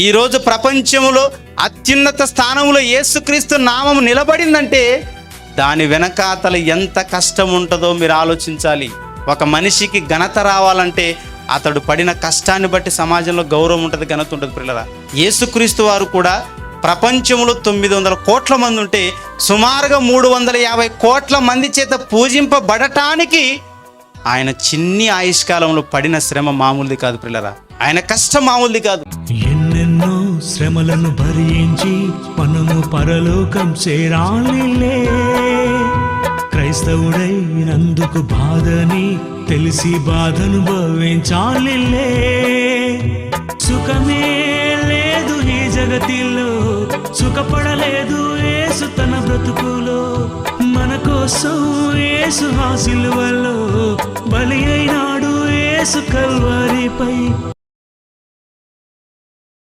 ఈరోజు ప్రపంచంలో అత్యున్నత స్థానంలో యేసుక్రీస్తు నామం నిలబడిందంటే దాని వెనకాతల ఎంత కష్టం ఉంటుందో మీరు ఆలోచించాలి. ఒక మనిషికి ఘనత రావాలంటే అతడు పడిన కష్టాన్ని బట్టి సమాజంలో గౌరవం ఉంటుంది, ఘనత ఉంటుంది. పిల్లరా, యేసుక్రీస్తు వారు కూడా ప్రపంచంలో 900 కోట్ల మంది ఉంటే సుమారుగా 350 కోట్ల మంది చేత పూజింపబడటానికి ఆయన చిన్ని ఆయుష్కాలంలో పడిన శ్రమ మామూలుది కాదు. పిల్లరా, ఆయన కష్టం మామూలుది కాదు. ఎన్నెన్నో శ్రమలను భరించి మనము పరలోకం చేరాలిలే. క్రైస్తవుడైనందుకు బాధని తెలిసి బాధను భవించాలిలే. సుఖమే లేదు ఈ జగతిలో, సుఖపడలేదు యేసు తన బ్రతుకులో. మన కోసం యేసు ఆ సిలువలో బలి అయినాడు యేసు కల్వరిపై.